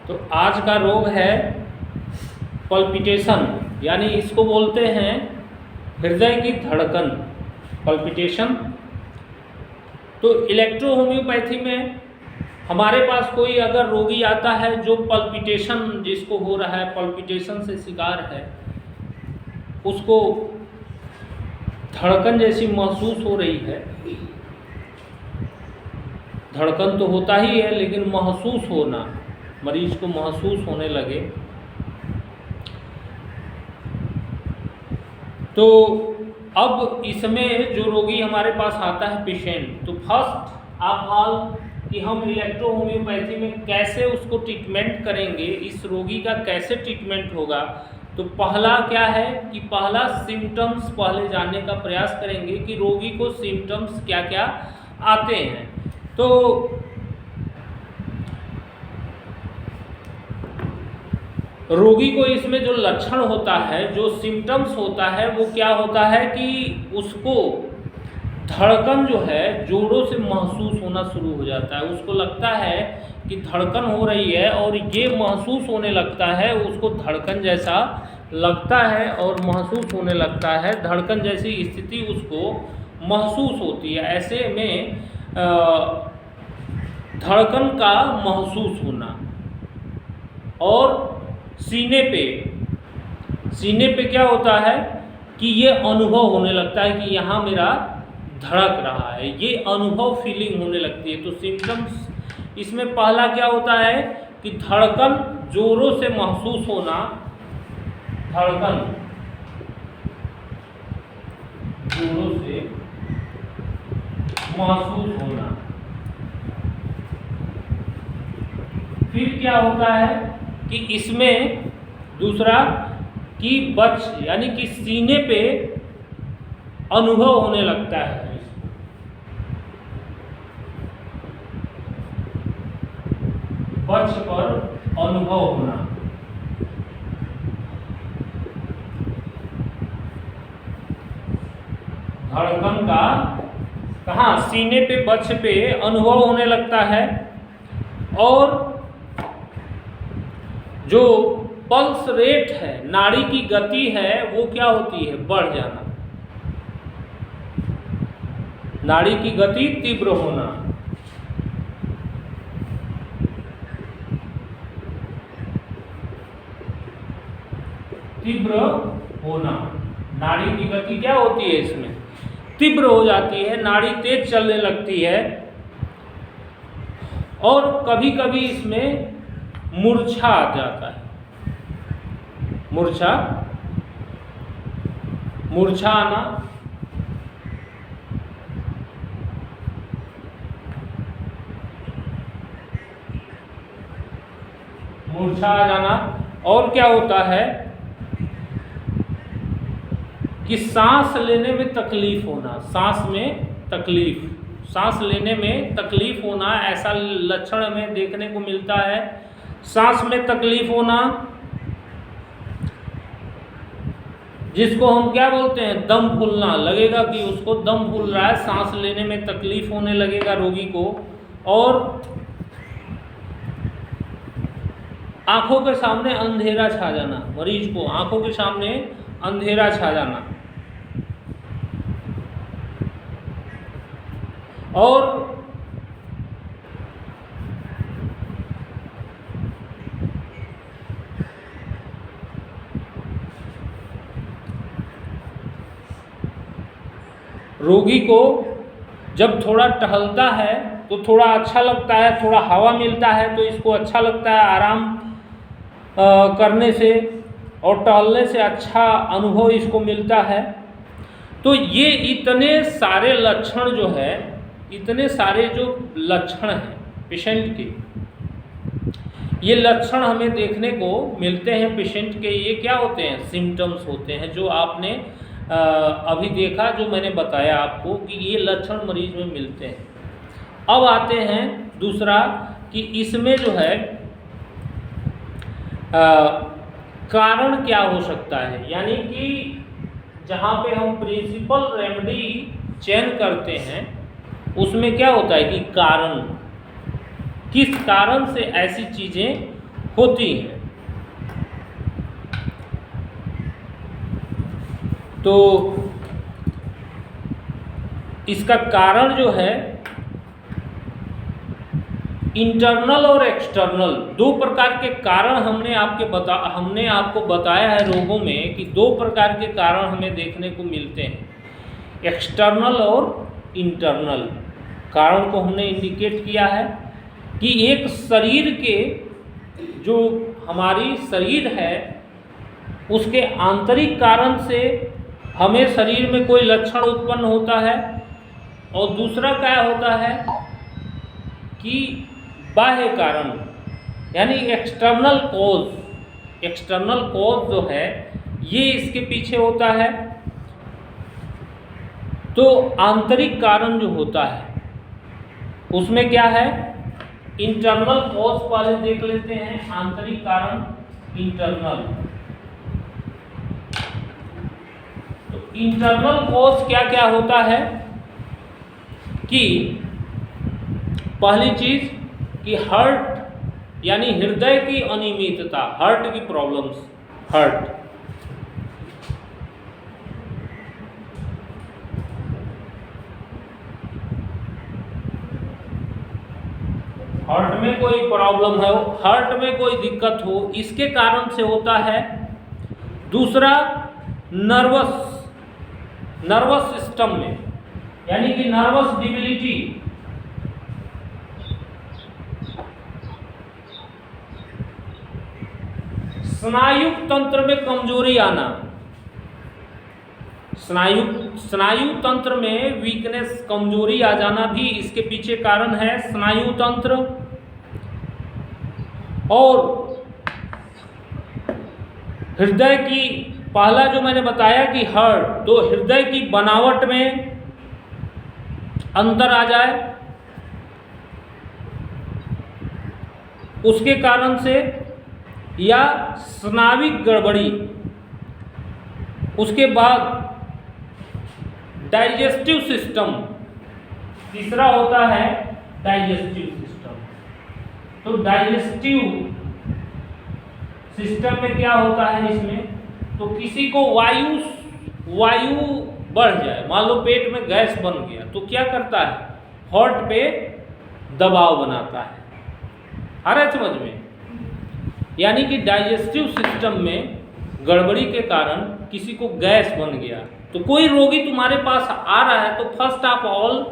तो आज का रोग है पल्पिटेशन, यानी इसको बोलते हैं हृदय की धड़कन, पल्पिटेशन। तो इलेक्ट्रो होम्योपैथी में हमारे पास कोई अगर रोगी आता है जो पल्पिटेशन जिसको हो रहा है, पल्पिटेशन से शिकार है, उसको धड़कन जैसी महसूस हो रही है, धड़कन तो होता ही है लेकिन महसूस होना, मरीज को महसूस होने लगे, तो अब इसमें जो रोगी हमारे पास आता है पेशेंट, तो फर्स्ट आप हाल कि हम इलेक्ट्रो होम्योपैथी में कैसे उसको ट्रीटमेंट करेंगे, इस रोगी का कैसे ट्रीटमेंट होगा। तो पहला क्या है कि पहला सिम्टम्स पहले जानने का प्रयास करेंगे कि रोगी को सिम्टम्स क्या क्या आते हैं। तो रोगी को इसमें जो लक्षण होता है, जो सिम्टम्स होता है, वो क्या होता है कि उसको धड़कन जो है जोरों से महसूस होना शुरू हो जाता है। उसको लगता है कि धड़कन हो रही है और ये महसूस होने लगता है, उसको धड़कन जैसा लगता है और महसूस होने लगता है, धड़कन जैसी स्थिति उसको महसूस होती है। ऐसे में धड़कन का महसूस होना, और सीने पे क्या होता है कि ये अनुभव होने लगता है कि यहाँ मेरा धड़क रहा है, ये अनुभव फीलिंग होने लगती है। तो सिम्टम्स इसमें पहला क्या होता है कि धड़कन जोरों से महसूस होना, धड़कन जोरों से महसूस होना। फिर क्या होता है कि इसमें दूसरा कि यानी कि सीने पे अनुभव होने लगता है, बच पर अनुभव होना। धड़कन का कहाँ, सीने पे, बच पे अनुभव होने लगता है, और जो पल्स रेट है, नाड़ी की गति है, वो क्या होती है, बढ़ जाना, नाड़ी की गति तीव्र होना। तीव्र होना, नाड़ी की गति क्या होती है, इसमें तीव्र हो जाती है, नाड़ी तेज चलने लगती है, और कभी कभी इसमें मूर्छा आ जाता है, मूर्छा आना, मूर्छा आ जाना। और क्या होता है कि सांस लेने में तकलीफ होना, सांस लेने में तकलीफ होना, ऐसा लक्षण हमें देखने को मिलता है। सांस में तकलीफ होना, जिसको हम क्या बोलते हैं, दम फूलना, लगेगा कि उसको दम फूल रहा है, सांस लेने में तकलीफ होने लगेगा रोगी को। और आंखों के सामने अंधेरा छा जाना, मरीज को आंखों के सामने अंधेरा छा जाना। और रोगी को जब थोड़ा टहलता है तो थोड़ा अच्छा लगता है, थोड़ा हवा मिलता है तो इसको अच्छा लगता है, आराम करने से और टहलने से अच्छा अनुभव इसको मिलता है। तो ये इतने सारे लक्षण जो है, इतने सारे जो लक्षण हैं पेशेंट के, ये लक्षण हमें देखने को मिलते हैं पेशेंट के। ये क्या होते हैं, सिम्टम्स होते हैं, जो आपने अभी देखा, जो मैंने बताया आपको कि ये लक्षण मरीज में मिलते हैं। अब आते हैं दूसरा कि इसमें जो है कारण क्या हो सकता है, यानी कि जहाँ पे हम प्रिंसिपल रेमेडी चयन करते हैं उसमें क्या होता है कि कारण, किस कारण से ऐसी चीज़ें होती हैं। तो इसका कारण जो है इंटरनल और एक्सटर्नल, दो प्रकार के कारण हमने आपको बताया है रोगों में कि दो प्रकार के कारण हमें देखने को मिलते हैं, एक्सटर्नल और इंटरनल। कारण को हमने इंडिकेट किया है कि एक शरीर के जो हमारी शरीर है उसके आंतरिक कारण से हमें शरीर में कोई लक्षण उत्पन्न होता है, और दूसरा क्या होता है कि बाह्य कारण यानी एक्सटर्नल कॉज। एक्सटर्नल कॉज जो है ये इसके पीछे होता है। तो आंतरिक कारण जो होता है उसमें क्या है, इंटरनल कॉज पहले देख लेते हैं। आंतरिक कारण इंटरनल, तो इंटरनल कॉज क्या क्या होता है कि पहली चीज कि हार्ट यानी हृदय की अनियमितता, हार्ट की प्रॉब्लम्स, हार्ट में कोई प्रॉब्लम है, हार्ट में कोई दिक्कत हो, इसके कारण से होता है। दूसरा नर्वस सिस्टम में यानी कि नर्वस डिबिलिटी, स्नायु तंत्र में कमजोरी आना, स्नायु तंत्र में वीकनेस, कमजोरी आ जाना भी इसके पीछे कारण है, स्नायु तंत्र। और हृदय की, पहला जो मैंने बताया कि हार्ट, तो हृदय की बनावट में अंतर आ जाए उसके कारण से, या स्नाविक गड़बड़ी। उसके बाद डाइजेस्टिव सिस्टम, तीसरा होता है डाइजेस्टिव सिस्टम। तो डाइजेस्टिव सिस्टम में क्या होता है इसमें, तो किसी को वायु बढ़ जाए, मान लो पेट में गैस बन गया, तो क्या करता है, हार्ट पे दबाव बनाता है। आ रहा है समझ में? यानी कि डाइजेस्टिव सिस्टम में गड़बड़ी के कारण किसी को गैस बन गया, तो कोई रोगी तुम्हारे पास आ रहा है तो फर्स्ट ऑफ ऑल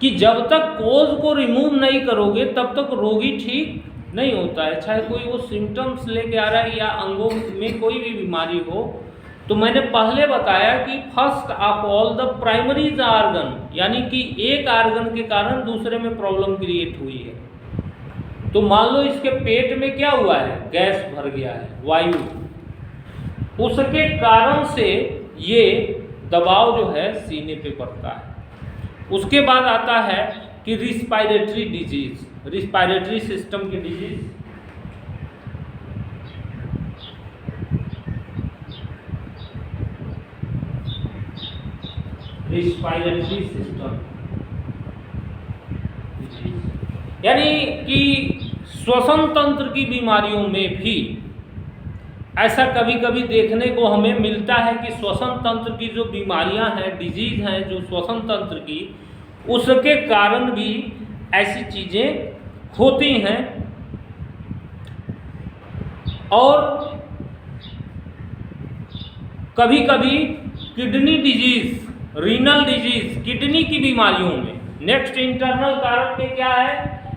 कि जब तक कोज को रिमूव नहीं करोगे तब तक रोगी ठीक नहीं होता है, चाहे कोई वो सिम्टम्स लेके आ रहा है या अंगों में कोई भी बीमारी हो। तो मैंने पहले बताया कि first of all the primary organ, यानी कि एक आर्गन के कारण दूसरे में प्रॉब्लम क्रिएट हुई है। तो मान लो इसके पेट में क्या हुआ है, गैस भर गया है, वायु, उसके कारण से ये दबाव जो है सीने पे पड़ता है। उसके बाद आता है कि रिस्पायरेटरी डिजीज, रिस्पायरेटरी सिस्टम की डिजीज, रिस्पायरेटरी सिस्टम यानी कि श्वसन तंत्र की बीमारियों में भी ऐसा कभी कभी देखने को हमें मिलता है कि श्वसन तंत्र की जो बीमारियां हैं, डिजीज हैं जो श्वसन तंत्र की, उसके कारण भी ऐसी चीज़ें होती हैं। और कभी कभी kidney disease, renal disease, kidney की बीमारियों में नेक्स्ट इंटरनल कारण के क्या है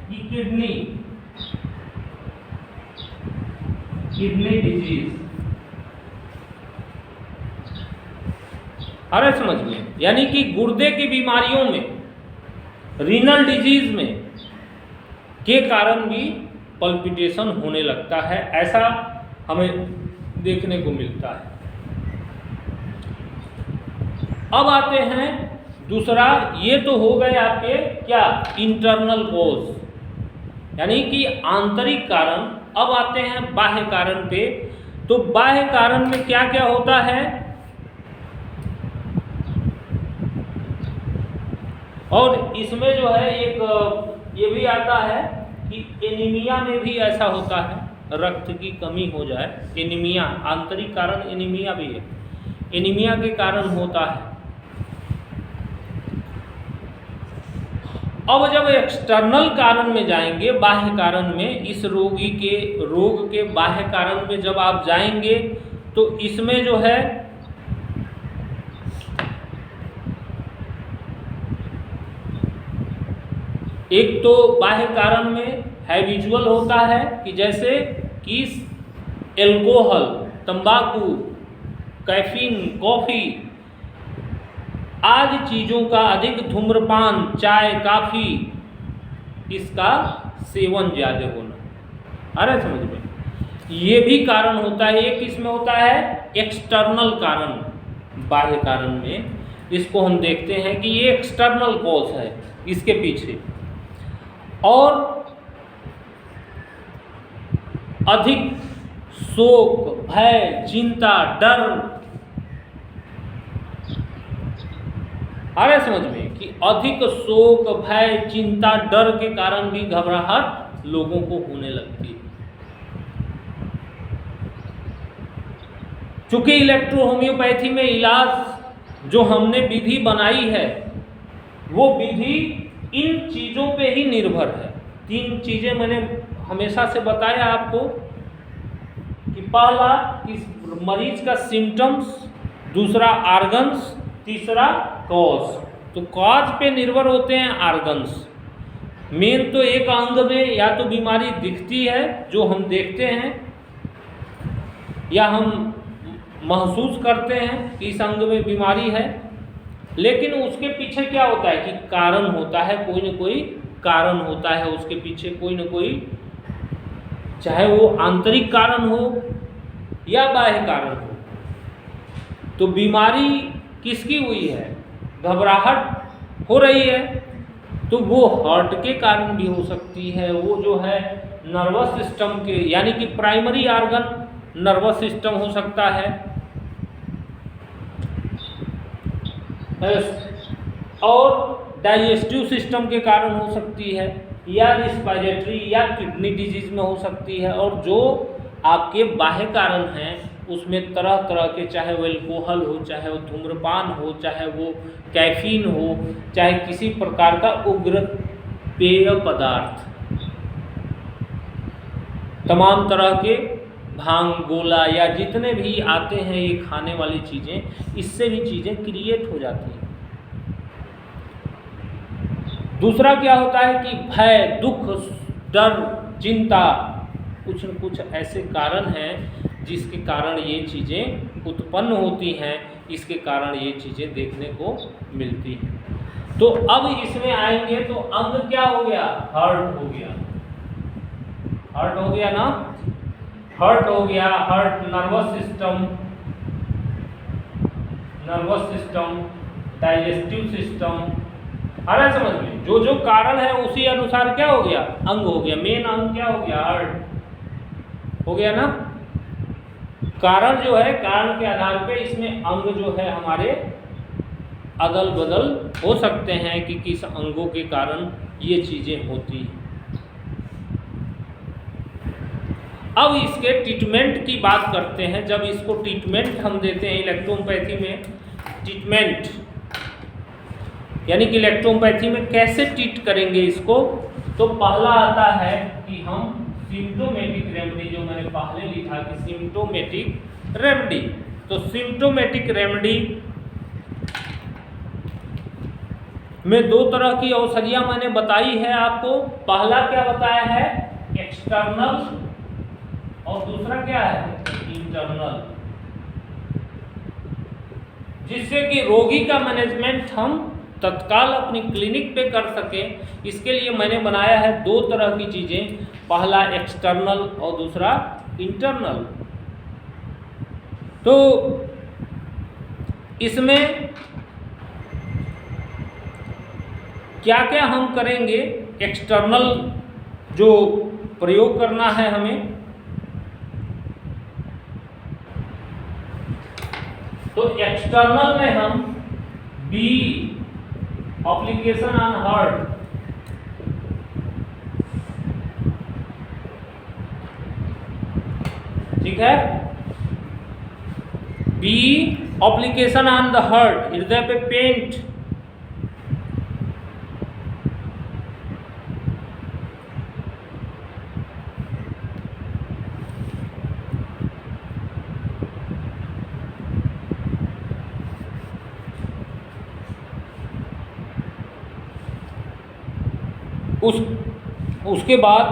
कि किडनी डिजीज। अरे समझ में, यानी कि गुर्दे की बीमारियों में, रीनल डिजीज में के कारण भी पल्पिटेशन होने लगता है, ऐसा हमें देखने को मिलता है। अब आते हैं दूसरा, ये तो हो गए आपके क्या, इंटरनल कॉज यानी कि आंतरिक कारण। अब आते हैं बाह्य कारण पे। तो बाह्य कारण में क्या क्या होता है, और इसमें जो है एक ये भी आता है कि एनीमिया में भी ऐसा होता है, रक्त की कमी हो जाए, एनीमिया, आंतरिक कारण एनीमिया भी है, एनीमिया के कारण होता है। अब जब एक्सटर्नल कारण में जाएंगे, बाह्य कारण में, इस रोग के बाह्य कारण में जब आप जाएंगे तो इसमें जो है एक तो बाह्य कारण में हैबिचुअल होता है कि जैसे कि एल्कोहल, तंबाकू, कैफीन, कॉफ़ी आदि चीज़ों का अधिक धूम्रपान, चाय, काफ़ी, इसका सेवन ज़्यादा होना, आ रहा है समझ में? ये भी कारण होता है। एक इसमें होता है एक्सटर्नल कारण, बाह्य कारण में, इसको हम देखते हैं कि ये एक्सटर्नल कॉज है इसके पीछे, और अधिक शोक, भय, चिंता, डर, आ रहा है समझ में कि अधिक शोक, भय, चिंता, डर के कारण भी घबराहट लोगों को होने लगती है। चूंकि इलेक्ट्रो होम्योपैथी में इलाज जो हमने विधि बनाई है वो विधि इन चीज़ों पे ही निर्भर है। 3 चीज़ें मैंने हमेशा से बताया आपको कि पहला इस मरीज का सिम्टम्स, दूसरा आर्गन्स, तीसरा कॉज। तो कॉज पे निर्भर होते हैं आर्गन्स। मेन तो एक अंग में या तो बीमारी दिखती है जो हम देखते हैं या हम महसूस करते हैं कि इस अंग में बीमारी है, लेकिन उसके पीछे क्या होता है कि कारण होता है, कोई न कोई कारण होता है उसके पीछे, कोई न कोई, चाहे वो आंतरिक कारण हो या बाह्य कारण हो। तो बीमारी किसकी हुई है, घबराहट हो रही है, तो वो हार्ट के कारण भी हो सकती है, वो जो है नर्वस सिस्टम के, यानी कि प्राइमरी ऑर्गन नर्वस सिस्टम हो सकता है, और डाइजेस्टिव सिस्टम के कारण हो सकती है, या रिस्पिरेटरी या किडनी डिजीज में हो सकती है। और जो आपके बाह्य कारण हैं उसमें तरह तरह के, चाहे वो एल्कोहल हो, चाहे वो धूम्रपान हो, चाहे वो कैफीन हो, चाहे किसी प्रकार का उग्र पेय पदार्थ, तमाम तरह के भांग, गोला या जितने भी आते हैं ये खाने वाली चीज़ें, इससे भी चीज़ें क्रिएट हो जाती हैं। दूसरा क्या होता है कि भय, दुख, डर, चिंता, कुछ न कुछ ऐसे कारण हैं जिसके कारण ये चीज़ें उत्पन्न होती हैं, इसके कारण ये चीज़ें देखने को मिलती हैं। तो अब इसमें आएंगे तो अंग क्या हो गया, हार्ट हो गया, हार्ट हो गया ना, हार्ट हो गया, heart, nervous system, digestive system, आ रहा है समझ में? जो जो कारण है उसी अनुसार क्या हो गया, अंग हो गया। मेन अंग क्या हो गया, हार्ट हो गया ना। कारण जो है, कारण के आधार पे इसमें अंग जो है हमारे अदल बदल हो सकते हैं कि किस अंगों के कारण ये चीज़ें होती हैं। अब इसके ट्रीटमेंट की बात करते हैं। जब इसको ट्रीटमेंट हम देते हैं इलेक्ट्रोहोम्योपैथी में, ट्रीटमेंट यानी कि इलेक्ट्रोहोम्योपैथी में कैसे ट्रीट करेंगे इसको, तो पहला आता है कि हम सिम्प्टोमेटिक रेमेडी, जो मैंने पहले लिखा कि सिम्प्टोमेटिक रेमेडी। तो सिम्प्टोमेटिक रेमेडी में 2 तरह की औषधियाँ मैंने बताई है आपको। पहला क्या बताया है, एक्सटर्नल, और दूसरा क्या है, इंटरनल, जिससे कि रोगी का मैनेजमेंट हम तत्काल अपनी क्लिनिक पे कर सकें। इसके लिए मैंने बनाया है 2 तरह की चीज़ें, पहला एक्सटर्नल और दूसरा इंटरनल। तो इसमें क्या क्या हम करेंगे, एक्सटर्नल जो प्रयोग करना है हमें, तो एक्सटर्नल में हम बी एप्लीकेशन ऑन हार्ट, ठीक है। B, application on the heart, हृदय पे पेंट। उसके बाद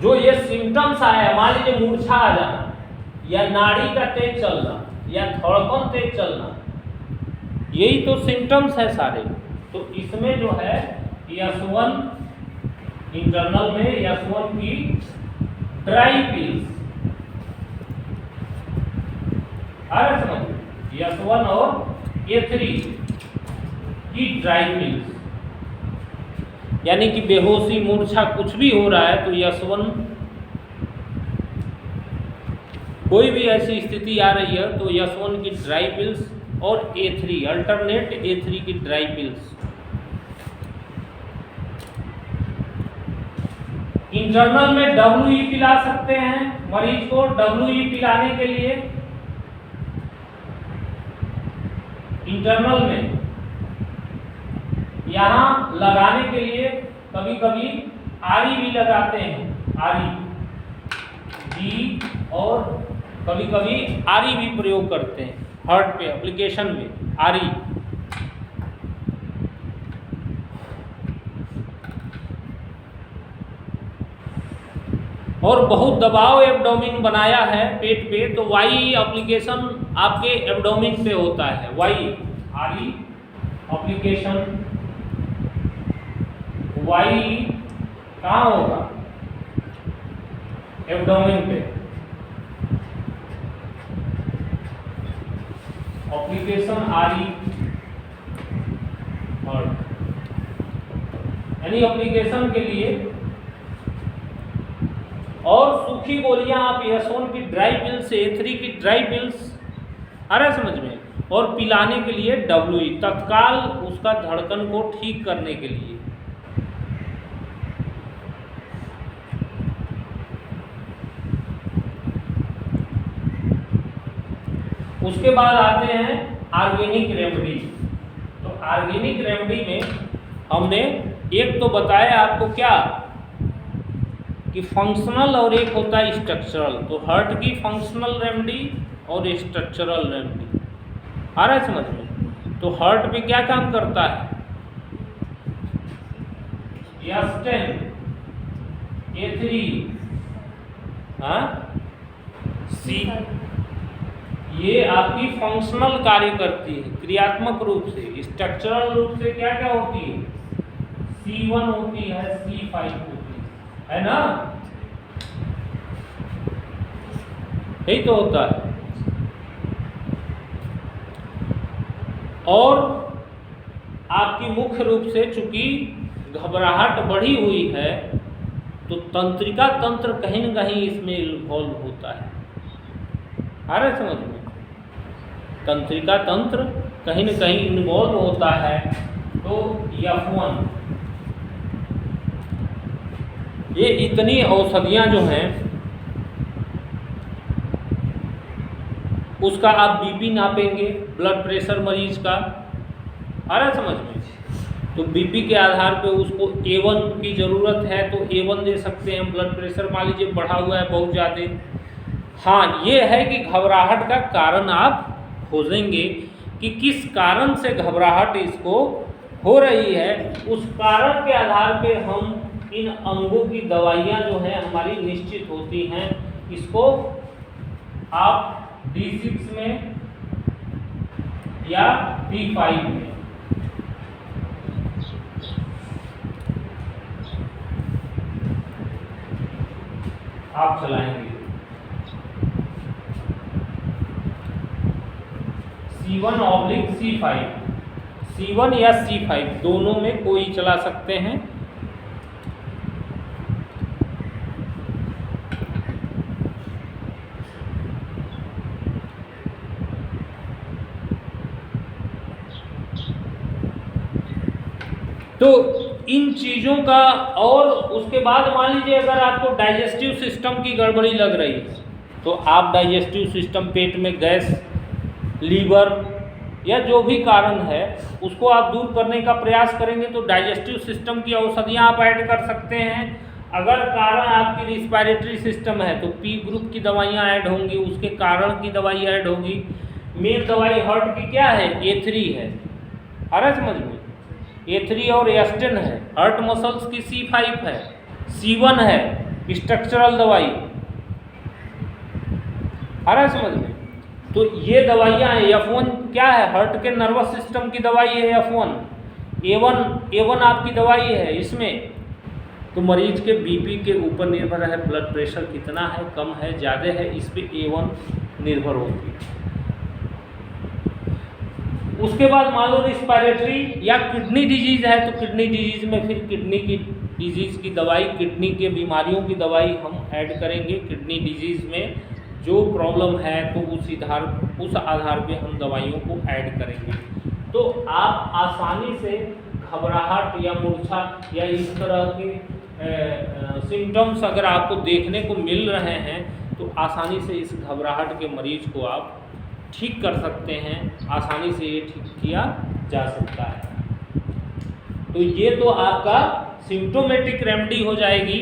जो ये सिम्टम्स आया, मान लीजिए मूर्छा आ जाना, या नाड़ी का तेज चलना, या धड़कन तेज चलना, यही तो सिम्टम्स है सारे। तो इसमें जो है यस1 इंटरनल में यस1 की ड्राई पिल्स, अरे समझ, यस1 और A3 की ड्राई पिल्स, यानी कि बेहोशी, मूर्छा कुछ भी हो रहा है तो यस1, कोई भी ऐसी स्थिति आ रही है तो यस1 की ड्राई पिल्स और A3 अल्टरनेट A3 की ड्राई पिल्स। इंटरनल में WE पिला सकते हैं मरीज को। WE पिलाने के लिए इंटरनल में यहाँ लगाने के लिए कभी कभी आरी भी लगाते हैं, आरी बी, और कभी कभी आरी भी प्रयोग करते हैं हार्ट पे एप्लीकेशन में, आरी। और बहुत दबाव एब्डोमिन बनाया है पेट पे तो वाई एप्लीकेशन आपके एब्डोमिन पे होता है। वाई, आरी एप्लीकेशन वाई कहाँ होगा? एब्डोमिन पे। एप्लीकेशन आरी और यानी एप्लीकेशन के लिए। और सूखी गोलियां आप यस1 की ड्राई पिल्स, A3 की ड्राई पिल्स, आ रहा है समझ में। और पिलाने के लिए WE तत्काल उसका धड़कन को ठीक करने के लिए। उसके बाद आते हैं ऑर्गेनिक रेमेडी। तो ऑर्गेनिक रेमेडी में हमने एक तो बताया आपको क्या कि फंक्शनल और एक होता है स्ट्रक्चरल। तो हार्ट की फंक्शनल रेमेडी और स्ट्रक्चरल रेमेडी, आ रहा है समझ में। तो हार्ट पे क्या काम करता है? यस10, A3, C, ये आपकी फंक्शनल कार्य करती है क्रियात्मक रूप से। स्ट्रक्चरल रूप से क्या क्या होती है? C1 होती है, C5 होती है ना, यही तो होता है। और आपकी मुख्य रूप से चूंकि घबराहट बढ़ी हुई है तो तंत्रिका तंत्र कहीं न कहीं इसमें इन्वॉल्व होता है, आ रहा है समझ में। तंत्रिका तंत्र कहीं न कहीं इन्वॉल्व होता है। तो F1, ये इतनी औषधियां जो हैं उसका आप बीपी नापेंगे, ब्लड प्रेशर मरीज का, आ रहा है समझ में। तो बीपी के आधार पे उसको A1 की ज़रूरत है तो A1 दे सकते हैं। ब्लड प्रेशर मान लीजिए बढ़ा हुआ है बहुत ज़्यादा, हाँ, ये है कि घबराहट का कारण आप खोजेंगे कि किस कारण से घबराहट इसको हो रही है। उस कारण के आधार पे हम इन अंगों की दवाइयाँ जो हैं हमारी निश्चित होती हैं। इसको आप D6 में या D5 में आप चलाएंगे। C1/C5, C1 या C5 दोनों में कोई चला सकते हैं। तो इन चीज़ों का, और उसके बाद मान लीजिए अगर आपको डाइजेस्टिव सिस्टम की गड़बड़ी लग रही है तो आप डाइजेस्टिव सिस्टम, पेट में गैस, लीवर या जो भी कारण है उसको आप दूर करने का प्रयास करेंगे तो डाइजेस्टिव सिस्टम की औषधियाँ आप ऐड कर सकते हैं। अगर कारण आपकी रिस्पायरेटरी सिस्टम है तो पी ग्रुप की दवाइयाँ ऐड होंगी, उसके कारण की दवाई ऐड होगी। मेन दवाई हार्ट की क्या है? A3 है, आ रहा है समझ में? A3 और एस्टेन है। हार्ट मसल्स की C5 है, C1 है स्ट्रक्चरल दवाई, आ रहा है समझ में? तो ये दवाइयाँ हैं। F1 क्या है? हार्ट के नर्वस सिस्टम की दवाई है F1। A1 आपकी दवाई है इसमें। तो मरीज के बीपी के ऊपर निर्भर है, ब्लड प्रेशर कितना है, कम है, ज़्यादा है, इस पे A1 निर्भर होती है। उसके बाद मान लो रिस्पायरेटरी या किडनी डिजीज है तो किडनी डिजीज में फिर किडनी की डिजीज की दवाई, किडनी के बीमारियों की दवाई हम ऐड करेंगे। किडनी डिजीज में जो प्रॉब्लम है तो उस आधार पे हम दवाइयों को ऐड करेंगे। तो आप आसानी से घबराहट या मूर्छा या इस तरह के सिम्टम्स अगर आपको देखने को मिल रहे हैं तो आसानी से इस घबराहट के मरीज को आप ठीक कर सकते हैं, आसानी से ये ठीक किया जा सकता है। तो ये तो आपका सिम्टोमेटिक रेमेडी हो जाएगी,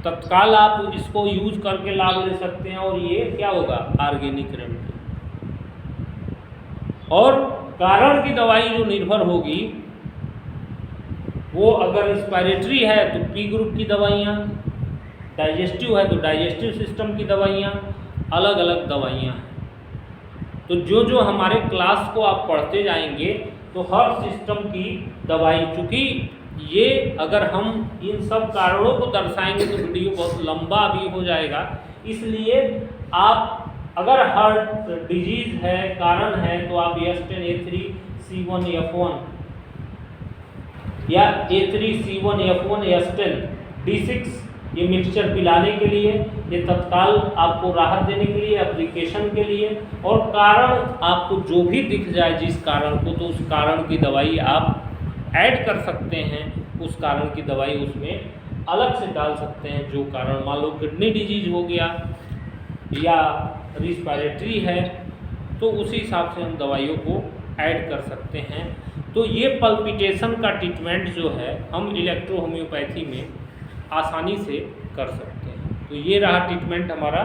तत्काल आप इसको यूज करके लाभ ले सकते हैं, और ये क्या होगा? Organic remedy. और कारण की दवाई जो निर्भर होगी वो अगर रिस्पायरेटरी है तो पी ग्रुप की दवाइयाँ, डाइजेस्टिव है तो डाइजेस्टिव सिस्टम की दवाइयाँ, अलग अलग दवाइयाँ हैं। तो जो जो हमारे क्लास को आप पढ़ते जाएंगे तो हर सिस्टम की दवाई, चूँकि ये अगर हम इन सब कारणों को दर्शाएंगे तो वीडियो बहुत लंबा भी हो जाएगा, इसलिए आप अगर हार्ट डिजीज है, कारण है, तो आप एस्टेन A3 C1 F1 या A3 C1 F1 एस्टेन D6 ये मिक्सचर पिलाने के लिए, ये तत्काल आपको राहत देने के लिए, एप्लीकेशन के लिए, और कारण आपको जो भी दिख जाए जिस कारण को, तो उस कारण की दवाई आप ऐड कर सकते हैं। उस कारण की दवाई उसमें अलग से डाल सकते हैं। जो कारण मान लो किडनी डिजीज हो गया या रिस्पायरेटरी है तो उसी हिसाब से हम दवाइयों को ऐड कर सकते हैं। तो ये पल्पिटेशन का ट्रीटमेंट जो है हम इलेक्ट्रो होम्योपैथी में आसानी से कर सकते हैं। तो ये रहा ट्रीटमेंट हमारा